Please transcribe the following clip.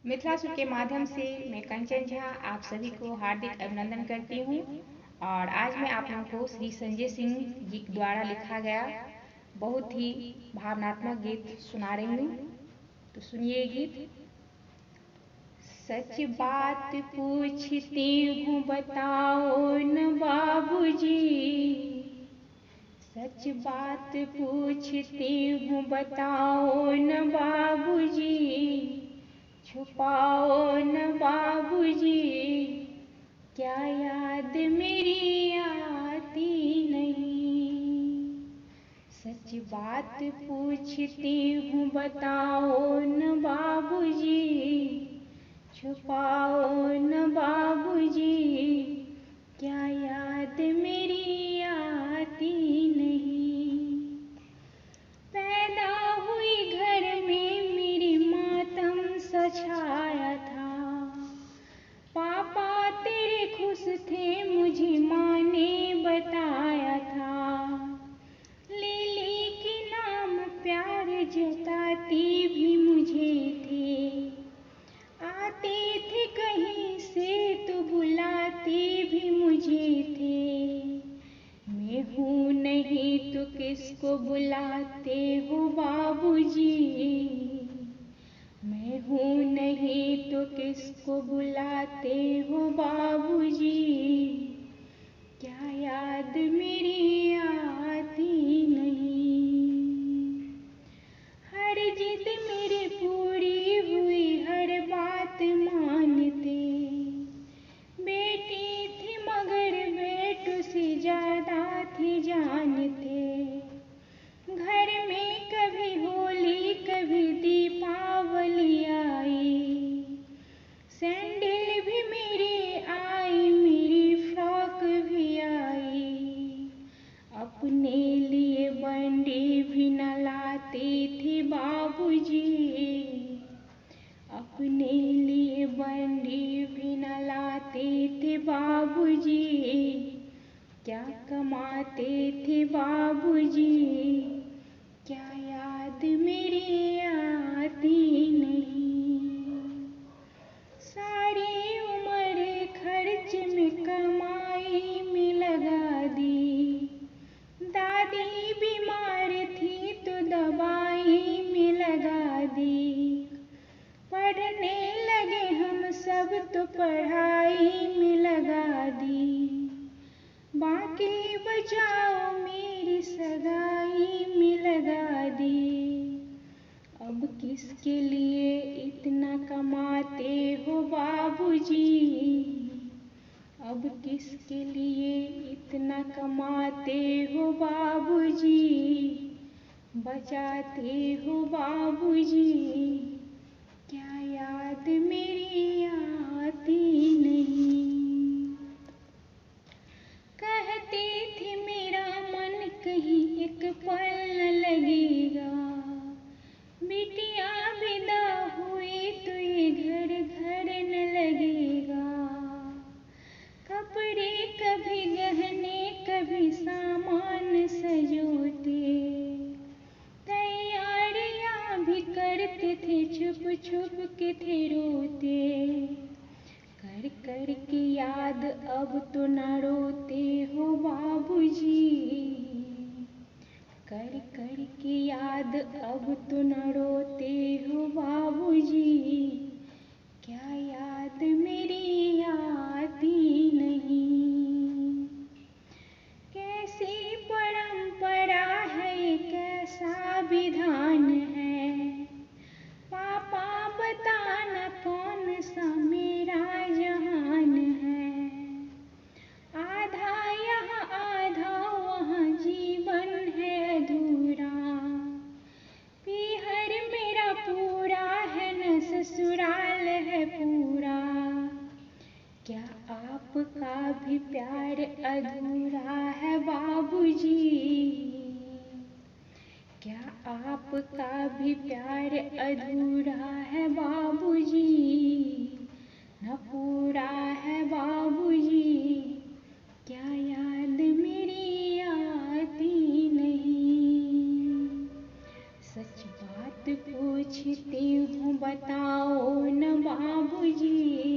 मिथिला सुर के माध्यम से मैं कंचन झा आप सभी को हार्दिक अभिनंदन करती हूँ। और आज मैं आप लोगों को श्री संजय सिंह जी द्वारा लिखा गया बहुत ही भावनात्मक गीत सुना रही हूँ। तो सुनिए गीत। सच बात पूछती हूँ बताओ न बाबूजी, सच बात पूछती हूँ बताओ न बाबूजी, छुपाओ न बाबूजी, क्या याद मेरी आती नहीं। सच बात पूछती हूँ बताओ न बाबूजी, छुपाओ न बाबूजी, क्या याद मेरी आती नहीं। पैदा हुई घर में मेरी मातम सा छाया था, पापा तेरे खुश थे मुझे माँ ने बताया था। लिली के नाम प्यार जताती भी मुझे थे, आते थे कहीं से तो बुलाते भी मुझे थे। मैं हूँ नहीं तो किसको बुलाते हो बाबूजी, मैं हूँ नहीं तो किसको बुलाते हो बाबूजी, क्या याद मेरी आती नहीं। हर जिद मेरी पूरी हुई हर बात मानते, बेटी थी मगर बेटों से ज्यादा थी जानते। घर में कभी होली कभी दीपावली आई, सैंडल भी मेरी आई मेरी फ्रॉक भी आई। अपने लिए बंडी भी न लाते थे बाबूजी, अपने लिए बंडी भी न लाते थे बाबूजी, क्या कमाते थे बाबूजी, क्या याद मेरी आती नहीं। सारी उम्र खर्च में कमाई में लगा दी, दादी बीमार थी तो दवाई में लगा दी। पढ़ने लगे हम सब तो पढ़ाई में लगा दी, बाकी बचाओ मेरी सगाई में लगा दी। अब किसके लिए इतना कमाते हो बाबूजी, अब किसके लिए इतना कमाते हो बाबूजी, बचाते हो बाबूजी, क्या याद मेरी आती नहीं। कहते थे मेरा मन कहीं एक पल न लगेगा, बिटिया विदा हुई तो ये घर घर न लगेगा। कपड़े कभी गहने कभी सामान सजोते, तैयारियां भी करते थे छुप छुप के थे रोते। कर कर के याद अब तो न रोते हो बाबूजी, कर कर के याद अब तो न रोते हो बाबूजी, क्या याद मेरी आती नहीं। कैसी परंपरा है कैसा विधान है, पापा बताना कौन सा मेरा जहान है। आधा यहाँ आधा वहाँ जीवन है अधूरा, पीहर मेरा पूरा है न ससुराल है पूरा। क्या आपका भी प्यार अधूरा है बाबूजी, क्या आपका भी प्यार अधूरा है बाबूजी, न पूरा है बाबूजी, क्या याद मेरी आती नहीं। सच बात पूछती हूँ बताओ न बाबूजी